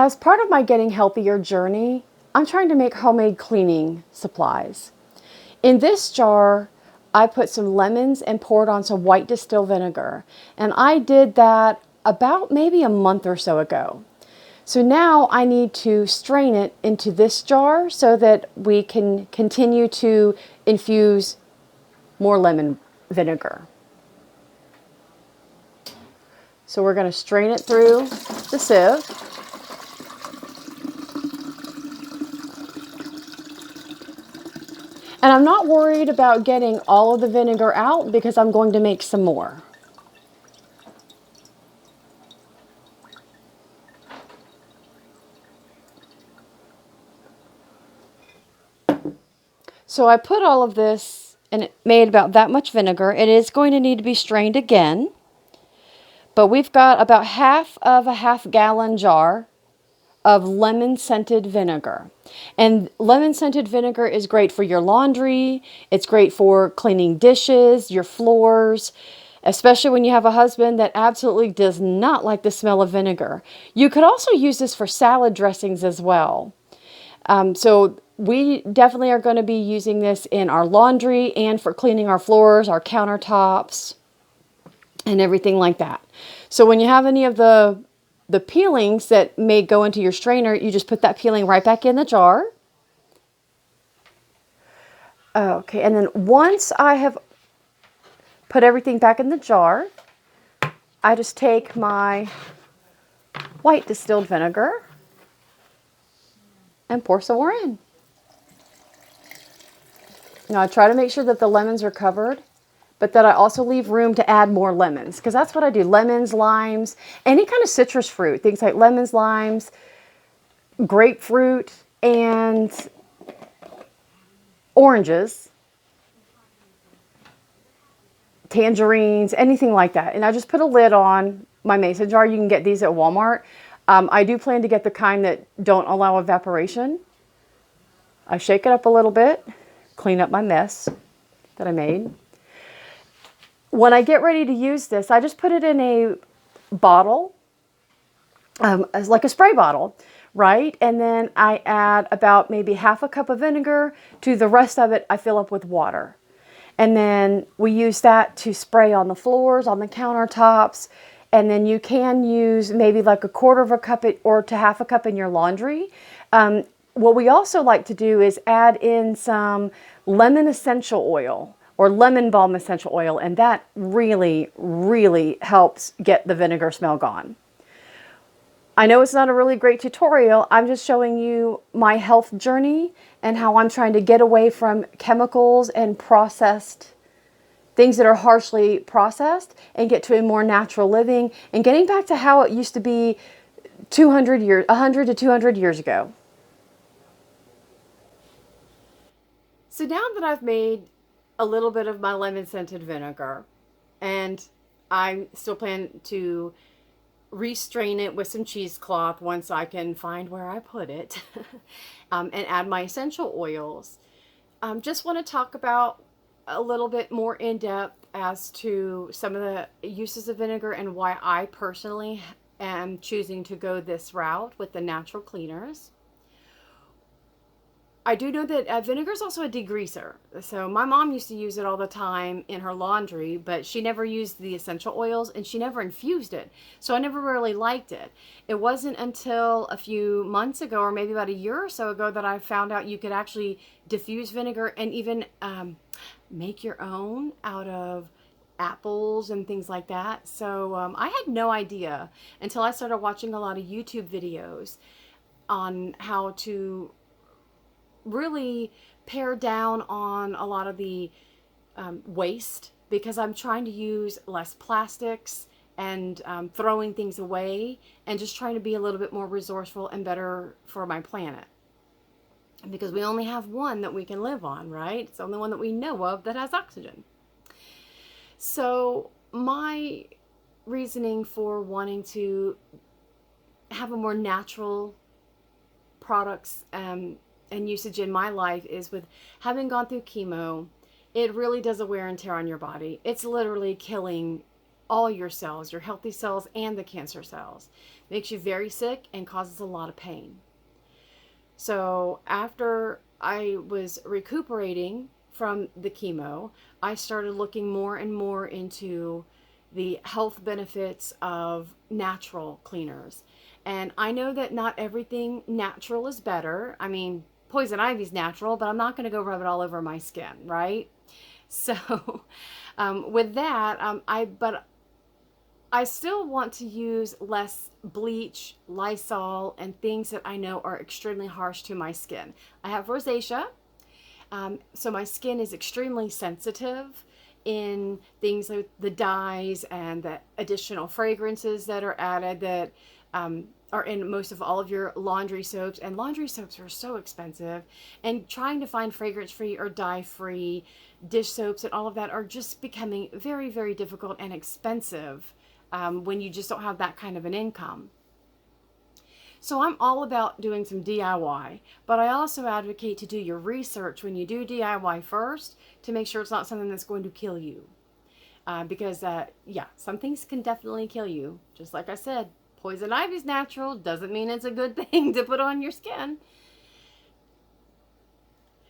As part of my getting healthier journey, I'm trying to make homemade cleaning supplies. In this jar, I put some lemons and poured on some white distilled vinegar. And I did that about maybe a month or so ago. So now I need to strain it into this jar so that we can continue to infuse more lemon vinegar. So we're going to strain it through the sieve. And I'm not worried about getting all of the vinegar out because I'm going to make some more. So I put all of this and it made about that much vinegar. It is going to need to be strained again. But we've got about half of a half-gallon jar of lemon-scented vinegar. And lemon-scented vinegar is great for your laundry. It's great for cleaning dishes, your floors, especially when you have a husband that absolutely does not like the smell of vinegar. You could also use this for salad dressings as well. So we definitely are going to be using this in our laundry and for cleaning our floors, our countertops, and everything like that. So when you have any of the peelings that may go into your strainer, you just put that peeling right back in the jar. Okay, and then once I have put everything back in the jar, I just take my white distilled vinegar and pour some more in. Now I try to make sure that the lemons are covered, but that I also leave room to add more lemons, because that's what I do. Lemons, limes, any kind of citrus fruit, things like lemons, limes, grapefruit, and oranges, tangerines, anything like that. And I just put a lid on my mason jar. You can get these at Walmart. I do plan to get the kind that don't allow evaporation. I shake it up a little bit, clean up my mess that I made. When I get ready to use this, I just put it in a bottle, as like a spray bottle, right? And then I add about maybe half a cup of vinegar. To the rest of it, I fill up with water. And then we use that to spray on the floors, on the countertops. And then you can use maybe like a quarter of a cup or to half a cup in your laundry. What we also like to do is add in some lemon essential oil or lemon balm essential oil, and that really, really helps get the vinegar smell gone. I know it's not a really great tutorial. I'm just showing you my health journey and how I'm trying to get away from chemicals and processed things that are harshly processed and get to a more natural living and getting back to how it used to be 100 to 200 years ago. So now that I've made a little bit of my lemon scented vinegar, and I still plan to restrain it with some cheesecloth once I can find where I put it, and add my essential oils. Just want to talk about a little bit more in depth as to some of the uses of vinegar and why I personally am choosing to go this route with the natural cleaners. I do know that vinegar is also a degreaser. So my mom used to use it all the time in her laundry, but she never used the essential oils and she never infused it. So I never really liked it. It wasn't until a few months ago, or maybe about a year or so ago, that I found out you could actually diffuse vinegar and even make your own out of apples and things like that. So I had no idea until I started watching a lot of YouTube videos on how to really pare down on a lot of the waste, because I'm trying to use less plastics and throwing things away and just trying to be a little bit more resourceful and better for my planet. Because we only have one that we can live on, right? It's the only one that we know of that has oxygen. So my reasoning for wanting to have a more natural products and usage in my life is with having gone through chemo. It really does a wear and tear on your body. It's literally killing all your cells, your healthy cells and the cancer cells. Makes you very sick and causes a lot of pain. So after I was recuperating from the chemo, I started looking more and more into the health benefits of natural cleaners. And I know that not everything natural is better. I mean, poison ivy is natural, but I'm not going to go rub it all over my skin, right? So, with that, I still want to use less bleach, Lysol, and things that I know are extremely harsh to my skin. I have rosacea, so my skin is extremely sensitive in things like the dyes and the additional fragrances that are added that are in most of all of your laundry soaps. And laundry soaps are so expensive. And trying to find fragrance-free or dye-free dish soaps and all of that are just becoming very, very difficult and expensive when you just don't have that kind of an income. So I'm all about doing some DIY, but I also advocate to do your research when you do DIY first to make sure it's not something that's going to kill you. Because, yeah, some things can definitely kill you. Just like I said, poison ivy is natural, doesn't mean it's a good thing to put on your skin.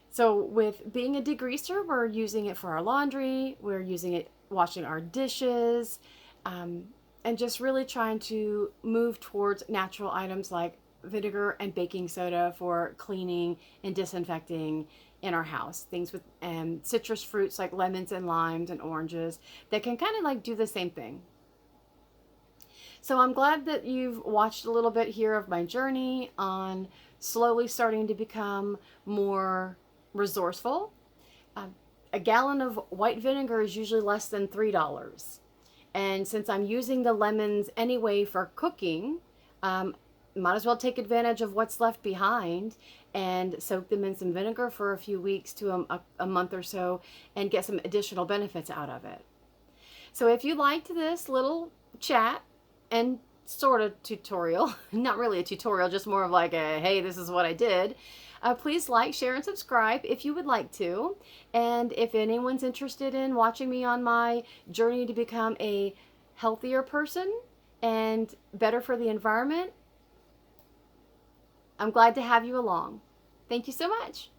So with being a degreaser, we're using it for our laundry, we're using it washing our dishes, and just really trying to move towards natural items like vinegar and baking soda for cleaning and disinfecting in our house. Things with citrus fruits like lemons and limes and oranges that can kind of like do the same thing. So I'm glad that you've watched a little bit here of my journey on slowly starting to become more resourceful. A gallon of white vinegar is usually less than $3. And since I'm using the lemons anyway for cooking, might as well take advantage of what's left behind and soak them in some vinegar for a few weeks to a month or so and get some additional benefits out of it. So if you liked this little chat and sort of tutorial, not really a tutorial, just more of like a, hey, this is what I did. Please like, share, and subscribe if you would like to. And if anyone's interested in watching me on my journey to become a healthier person and better for the environment, I'm glad to have you along. Thank you so much.